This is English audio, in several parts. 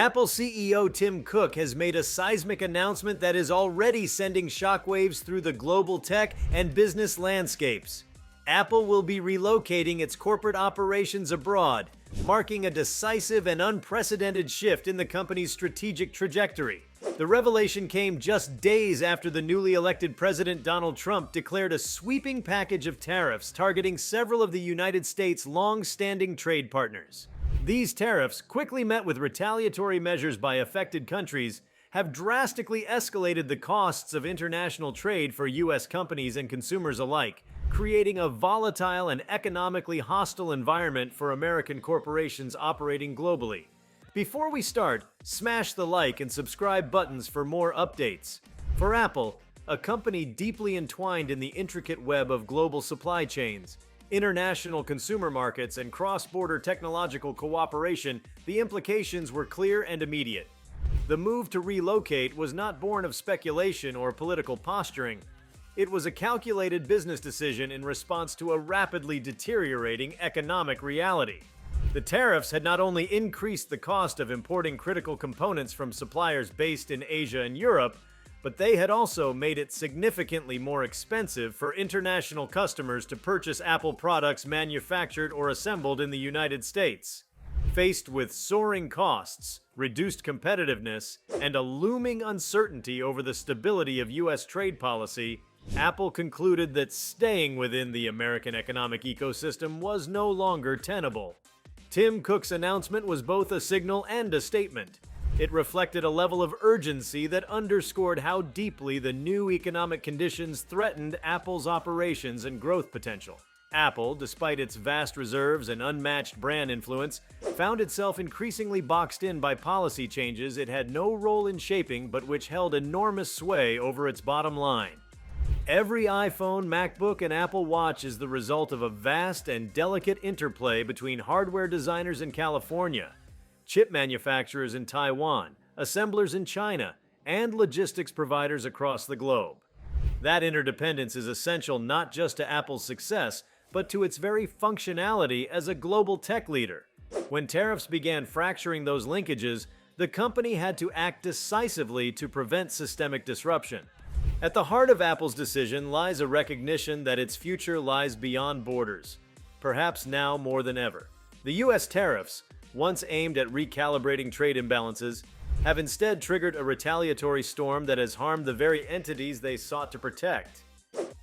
Apple CEO Tim Cook has made a seismic announcement that is already sending shockwaves through the global tech and business landscapes. Apple will be relocating its corporate operations abroad, marking a decisive and unprecedented shift in the company's strategic trajectory. The revelation came just days after the newly elected President Donald Trump declared a sweeping package of tariffs targeting several of the United States' long-standing trade partners. These tariffs, quickly met with retaliatory measures by affected countries, have drastically escalated the costs of international trade for U.S. companies and consumers alike, creating a volatile and economically hostile environment for American corporations operating globally. Before we start, smash the like and subscribe buttons for more updates. For Apple, a company deeply entwined in the intricate web of global supply chains, international consumer markets, and cross-border technological cooperation, the implications were clear and immediate. The move to relocate was not born of speculation or political posturing. It was a calculated business decision in response to a rapidly deteriorating economic reality. The tariffs had not only increased the cost of importing critical components from suppliers based in Asia and Europe, but they had also made it significantly more expensive for international customers to purchase Apple products manufactured or assembled in the United States. Faced with soaring costs, reduced competitiveness, and a looming uncertainty over the stability of U.S. trade policy, Apple concluded that staying within the American economic ecosystem was no longer tenable. Tim Cook's announcement was both a signal and a statement. It reflected a level of urgency that underscored how deeply the new economic conditions threatened Apple's operations and growth potential. Apple, despite its vast reserves and unmatched brand influence, found itself increasingly boxed in by policy changes it had no role in shaping but which held enormous sway over its bottom line. Every iPhone, MacBook, and Apple Watch is the result of a vast and delicate interplay between hardware designers in California, chip manufacturers in Taiwan, assemblers in China, and logistics providers across the globe. That interdependence is essential not just to Apple's success, but to its very functionality as a global tech leader. When tariffs began fracturing those linkages, the company had to act decisively to prevent systemic disruption. At the heart of Apple's decision lies a recognition that its future lies beyond borders, perhaps now more than ever. The U.S. tariffs, once aimed at recalibrating trade imbalances, have instead triggered a retaliatory storm that has harmed the very entities they sought to protect.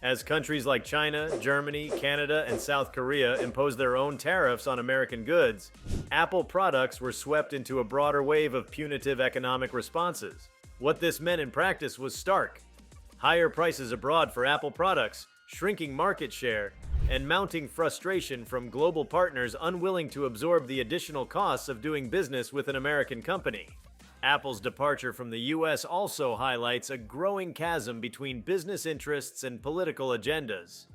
As countries like China, Germany, Canada, and South Korea imposed their own tariffs on American goods, Apple products were swept into a broader wave of punitive economic responses. What this meant in practice was stark. Higher prices abroad for Apple products, shrinking market share, and mounting frustration from global partners unwilling to absorb the additional costs of doing business with an American company. Apple's departure from the U.S. also highlights a growing chasm between business interests and political agendas.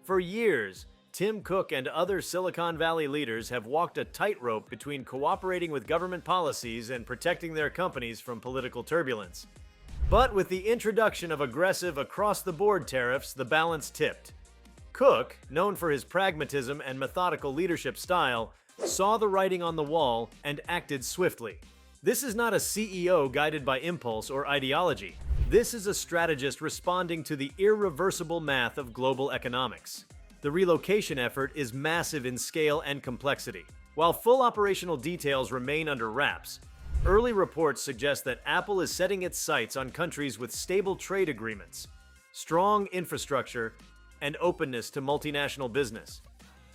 For years, Tim Cook and other Silicon Valley leaders have walked a tightrope between cooperating with government policies and protecting their companies from political turbulence. But with the introduction of aggressive across-the-board tariffs, the balance tipped. Cook, known for his pragmatism and methodical leadership style, saw the writing on the wall and acted swiftly. This is not a CEO guided by impulse or ideology. This is a strategist responding to the irreversible math of global economics. The relocation effort is massive in scale and complexity. While full operational details remain under wraps, early reports suggest that Apple is setting its sights on countries with stable trade agreements, strong infrastructure, and openness to multinational business.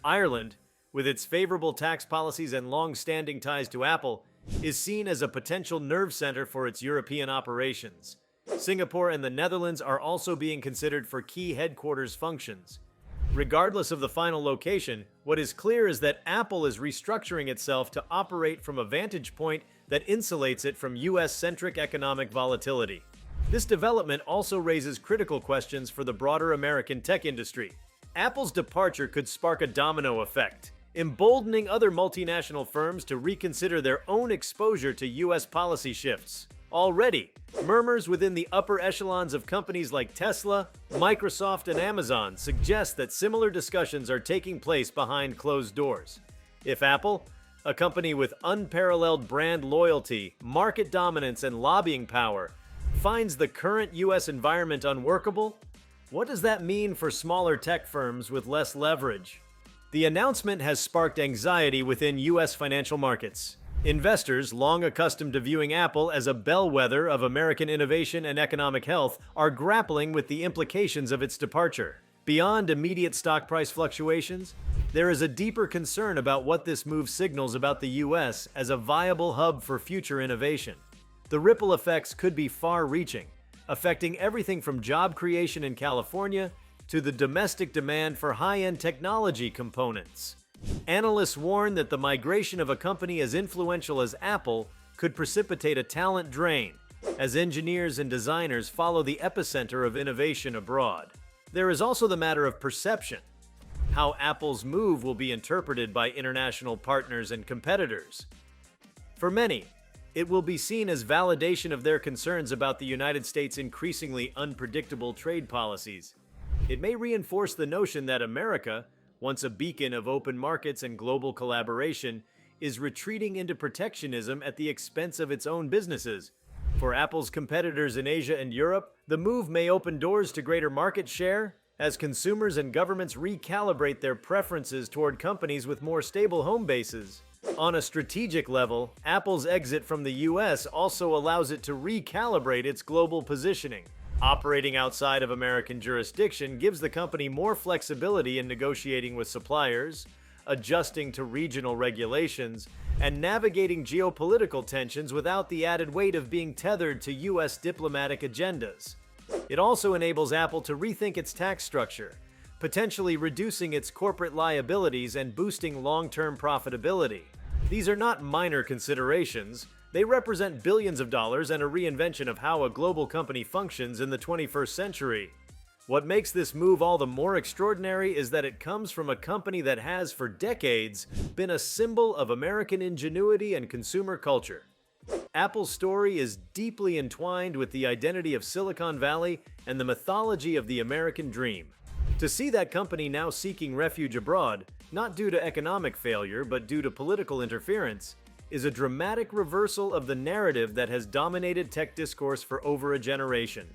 Ireland, with its favorable tax policies and long-standing ties to Apple, is seen as a potential nerve center for its European operations. Singapore and the Netherlands are also being considered for key headquarters functions. Regardless of the final location, what is clear is that Apple is restructuring itself to operate from a vantage point that insulates it from US-centric economic volatility. This development also raises critical questions for the broader American tech industry. Apple's departure could spark a domino effect, emboldening other multinational firms to reconsider their own exposure to US policy shifts. Already, murmurs within the upper echelons of companies like Tesla, Microsoft, and Amazon suggest that similar discussions are taking place behind closed doors. If Apple, a company with unparalleled brand loyalty, market dominance, and lobbying power, finds the current U.S. environment unworkable? What does that mean for smaller tech firms with less leverage? The announcement has sparked anxiety within U.S. financial markets. Investors, long accustomed to viewing Apple as a bellwether of American innovation and economic health, are grappling with the implications of its departure. Beyond immediate stock price fluctuations, there is a deeper concern about what this move signals about the U.S. as a viable hub for future innovation. The ripple effects could be far-reaching, affecting everything from job creation in California to the domestic demand for high-end technology components. Analysts warn that the migration of a company as influential as Apple could precipitate a talent drain, as engineers and designers follow the epicenter of innovation abroad. There is also the matter of perception, how Apple's move will be interpreted by international partners and competitors. For many, it will be seen as validation of their concerns about the United States' increasingly unpredictable trade policies. It may reinforce the notion that America, once a beacon of open markets and global collaboration, is retreating into protectionism at the expense of its own businesses. For Apple's competitors in Asia and Europe, the move may open doors to greater market share as consumers and governments recalibrate their preferences toward companies with more stable home bases. On a strategic level, Apple's exit from the US also allows it to recalibrate its global positioning. Operating outside of American jurisdiction gives the company more flexibility in negotiating with suppliers, adjusting to regional regulations, and navigating geopolitical tensions without the added weight of being tethered to U.S. diplomatic agendas. It also enables Apple to rethink its tax structure, potentially reducing its corporate liabilities and boosting long-term profitability. These are not minor considerations. They represent billions of dollars and a reinvention of how a global company functions in the 21st century. What makes this move all the more extraordinary is that it comes from a company that has, for decades, been a symbol of American ingenuity and consumer culture. Apple's story is deeply entwined with the identity of Silicon Valley and the mythology of the American dream. To see that company now seeking refuge abroad, not due to economic failure but due to political interference, is a dramatic reversal of the narrative that has dominated tech discourse for over a generation.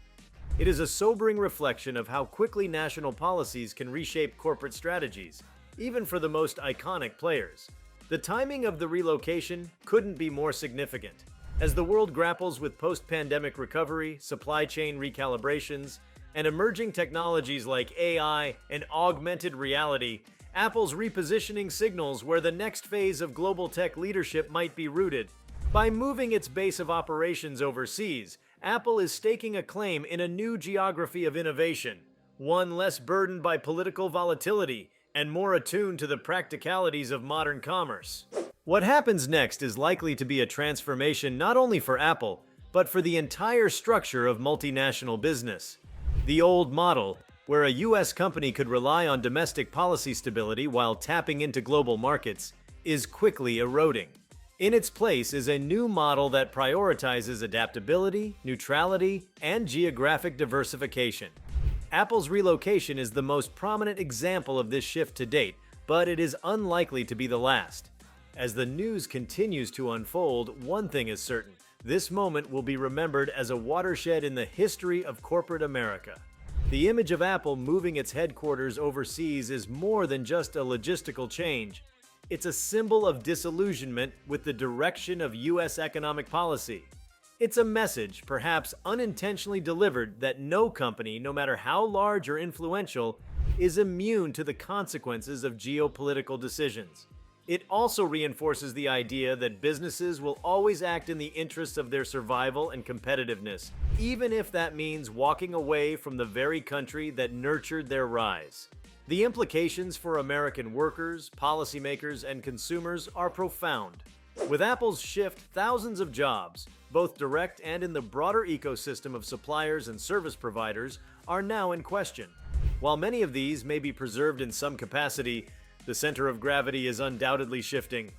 It is a sobering reflection of how quickly national policies can reshape corporate strategies, even for the most iconic players. The timing of the relocation couldn't be more significant. As the world grapples with post-pandemic recovery, supply chain recalibrations, and emerging technologies like AI and augmented reality, Apple's repositioning signals where the next phase of global tech leadership might be rooted. By moving its base of operations overseas, Apple is staking a claim in a new geography of innovation, one less burdened by political volatility and more attuned to the practicalities of modern commerce. What happens next is likely to be a transformation not only for Apple, but for the entire structure of multinational business. The old model, where a U.S. company could rely on domestic policy stability while tapping into global markets, is quickly eroding. In its place is a new model that prioritizes adaptability, neutrality, and geographic diversification. Apple's relocation is the most prominent example of this shift to date, but it is unlikely to be the last. As the news continues to unfold, one thing is certain: this moment will be remembered as a watershed in the history of corporate America. The image of Apple moving its headquarters overseas is more than just a logistical change. It's a symbol of disillusionment with the direction of U.S. economic policy. It's a message, perhaps unintentionally delivered, that no company, no matter how large or influential, is immune to the consequences of geopolitical decisions. It also reinforces the idea that businesses will always act in the interests of their survival and competitiveness, even if that means walking away from the very country that nurtured their rise. The implications for American workers, policymakers, and consumers are profound. With Apple's shift, thousands of jobs, both direct and in the broader ecosystem of suppliers and service providers, are now in question. While many of these may be preserved in some capacity, the center of gravity is undoubtedly shifting.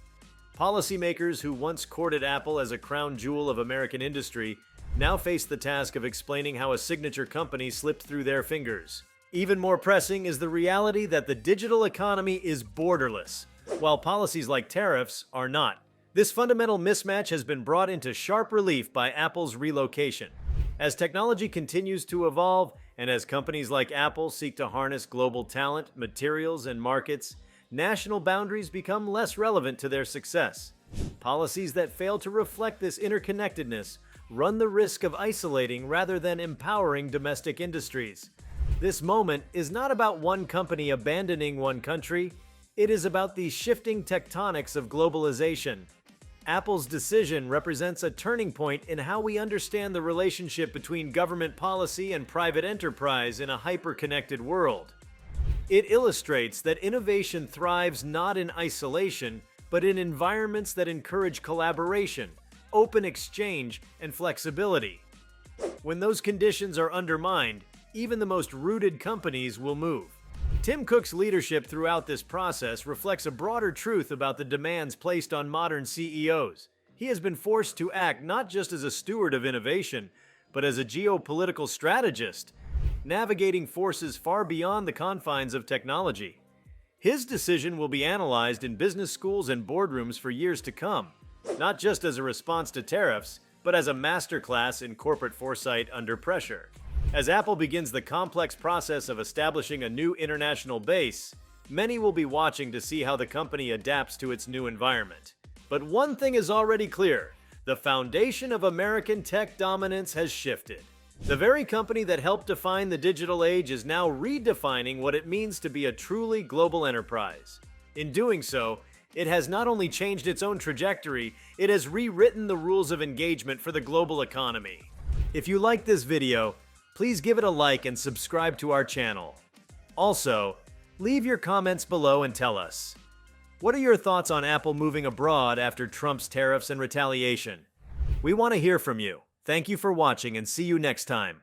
Policymakers who once courted Apple as a crown jewel of American industry now face the task of explaining how a signature company slipped through their fingers. Even more pressing is the reality that the digital economy is borderless. while policies like tariffs are not. This fundamental mismatch has been brought into sharp relief by Apple's relocation. As technology continues to evolve, and as companies like Apple seek to harness global talent, materials, and markets, national boundaries become less relevant to their success. Policies that fail to reflect this interconnectedness run the risk of isolating rather than empowering domestic industries. This moment is not about one company abandoning one country, it is about the shifting tectonics of globalization. Apple's decision represents a turning point in how we understand the relationship between government policy and private enterprise in a hyper-connected world. It illustrates that innovation thrives not in isolation, but in environments that encourage collaboration, open exchange, and flexibility. When those conditions are undermined, even the most rooted companies will move. Tim Cook's leadership throughout this process reflects a broader truth about the demands placed on modern CEOs. He has been forced to act not just as a steward of innovation, but as a geopolitical strategist, navigating forces far beyond the confines of technology. His decision will be analyzed in business schools and boardrooms for years to come, not just as a response to tariffs, but as a masterclass in corporate foresight under pressure. As Apple begins the complex process of establishing a new international base, many will be watching to see how the company adapts to its new environment. But one thing is already clear: the foundation of American tech dominance has shifted. The very company that helped define the digital age is now redefining what it means to be a truly global enterprise. In doing so, it has not only changed its own trajectory, it has rewritten the rules of engagement for the global economy. If you like this video, please give it a like and subscribe to our channel. Also, leave your comments below and tell us, what are your thoughts on Apple moving abroad after Trump's tariffs and retaliation? We want to hear from you. Thank you for watching and see you next time.